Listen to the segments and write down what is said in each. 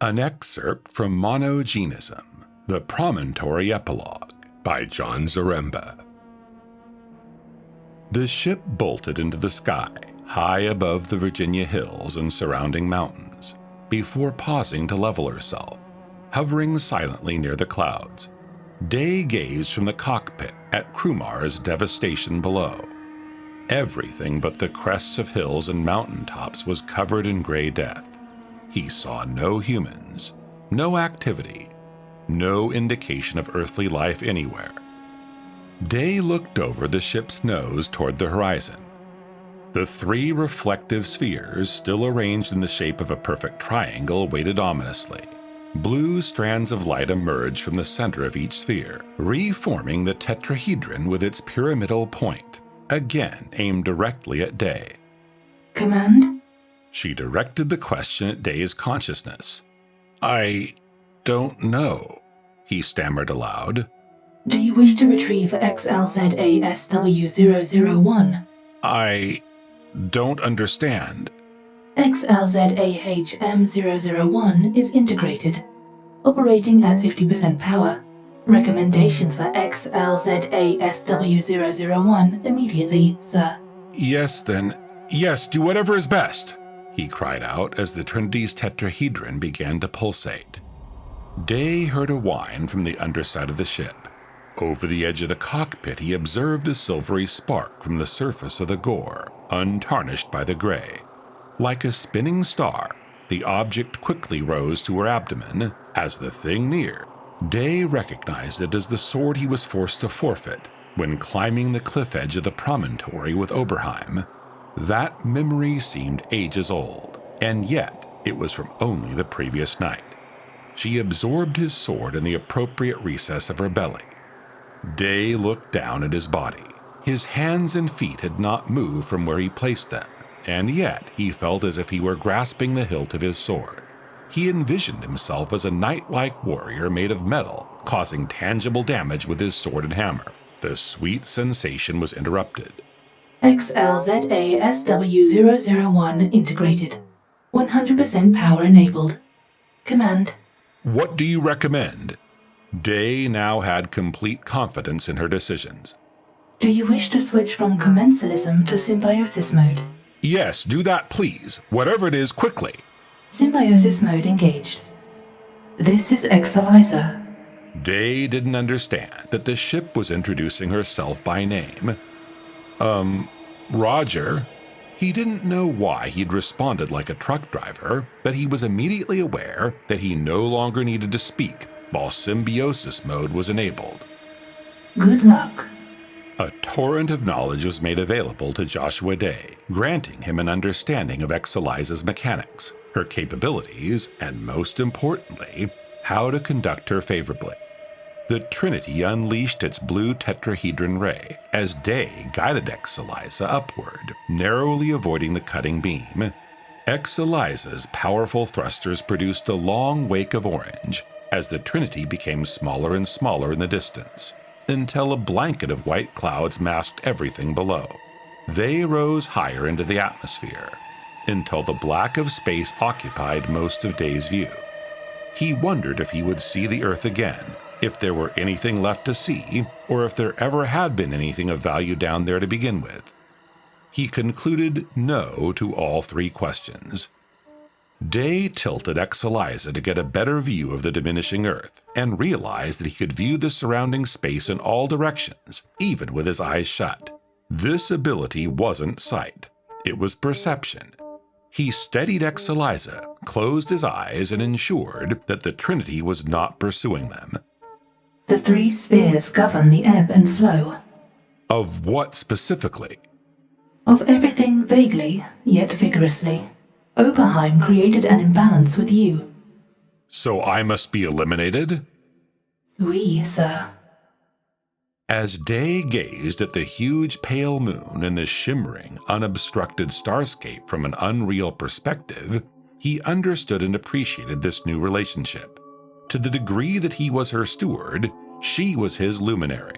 An excerpt from Monogenism, the Promontory Epilogue, by Jon Zaremba. The ship bolted into the sky, high above the Virginia hills and surrounding mountains, before pausing to level herself, hovering silently near the clouds. Day gazed from the cockpit at Krumar's devastation below. Everything but the crests of hills and mountaintops was covered in gray death. He saw no humans, no activity, no indication of earthly life anywhere. Day looked over the ship's nose toward the horizon. The three reflective spheres, still arranged in the shape of a perfect triangle, waited ominously. Blue strands of light emerged from the center of each sphere, reforming the tetrahedron with its pyramidal point, again aimed directly at Day. Command? She directed the question at Day's consciousness. "I don't know," he stammered aloud. Do you wish to retrieve XLZASW001? "I don't understand." XLZAHM001 is integrated, operating at 50% power. Recommendation for XLZASW001 immediately, sir. Yes, do whatever is best," he cried out as the Trinity's tetrahedron began to pulsate. Day heard a whine from the underside of the ship. Over the edge of the cockpit, he observed a silvery spark from the surface of the gore, untarnished by the gray. Like a spinning star, the object quickly rose to her abdomen. As the thing neared, Day recognized it as the sword he was forced to forfeit when climbing the cliff edge of the promontory with Oberheim. That memory seemed ages old, and yet it was from only the previous night. She absorbed his sword in the appropriate recess of her belly. Day looked down at his body. His hands and feet had not moved from where he placed them, and yet he felt as if he were grasping the hilt of his sword. He envisioned himself as a knight-like warrior made of metal, causing tangible damage with his sword and hammer. The sweet sensation was interrupted. XLZASW001 integrated. 100% power enabled. Command. "What do you recommend?" Day now had complete confidence in her decisions. Do you wish to switch from commensalism to symbiosis mode? "Yes, do that please. Whatever it is, quickly." Symbiosis mode engaged. This is XLZABK. Day didn't understand that the ship was introducing herself by name. Roger. He didn't know why he'd responded like a truck driver, but he was immediately aware that he no longer needed to speak while symbiosis mode was enabled. Good luck. A torrent of knowledge was made available to Joshua Day, granting him an understanding of XLZABK's mechanics, her capabilities, and most importantly, how to conduct her favorably. The Trinity unleashed its blue tetrahedron ray as Day guided XLZABK upward, narrowly avoiding the cutting beam. XLZABK's powerful thrusters produced a long wake of orange as the Trinity became smaller and smaller in the distance, until a blanket of white clouds masked everything below. They rose higher into the atmosphere, until the black of space occupied most of Day's view. He wondered if he would see the Earth again, if there were anything left to see, or if there ever had been anything of value down there to begin with. He concluded no to all three questions. Day tilted XLZABK to get a better view of the diminishing Earth, and realized that he could view the surrounding space in all directions, even with his eyes shut. This ability wasn't sight, it was perception. He steadied XLZABK, closed his eyes, and ensured that the Trinity was not pursuing them. The three spheres govern the ebb and flow. Of what specifically? Of everything vaguely, yet vigorously. Oberheim created an imbalance with you. So I must be eliminated? Oui, sir. As Day gazed at the huge pale moon and the shimmering, unobstructed starscape from an unreal perspective, he understood and appreciated this new relationship. To the degree that he was her steward, she was his luminary.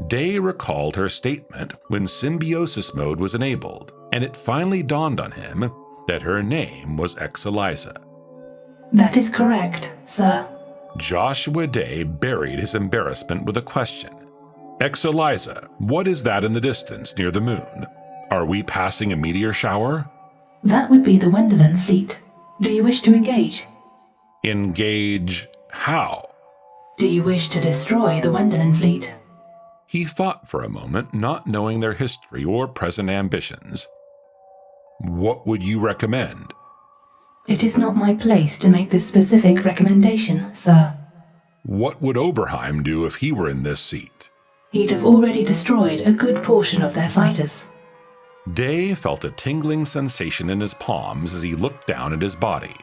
Day recalled her statement when symbiosis mode was enabled, and it finally dawned on him that her name was XLZABK. That is correct, sir. Joshua Day buried his embarrassment with a question. XLZABK, what is that in the distance near the moon? Are we passing a meteor shower? That would be the Wendelin fleet. Do you wish to engage? Engage how? Do you wish to destroy the Wendelin fleet? He thought for a moment, not knowing their history or present ambitions. What would you recommend? It is not my place to make this specific recommendation, sir. What would Oberheim do if he were in this seat? He'd have already destroyed a good portion of their fighters. Day felt a tingling sensation in his palms as he looked down at his body.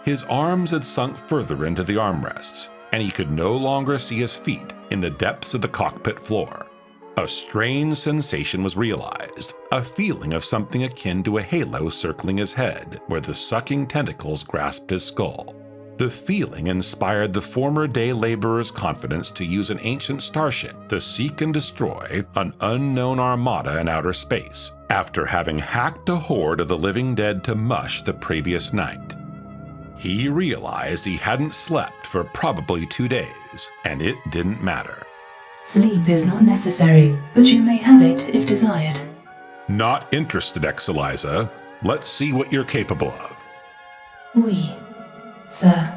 His arms had sunk further into the armrests, and he could no longer see his feet in the depths of the cockpit floor. A strange sensation was realized, a feeling of something akin to a halo circling his head, where the sucking tentacles grasped his skull. The feeling inspired the former day laborer's confidence to use an ancient starship to seek and destroy an unknown armada in outer space, after having hacked a horde of the living dead to mush the previous night. He realized he hadn't slept for probably 2 days, and it didn't matter. Sleep is not necessary, but you may have it if desired. Not interested, XLZABK. Let's see what you're capable of. Oui, sir.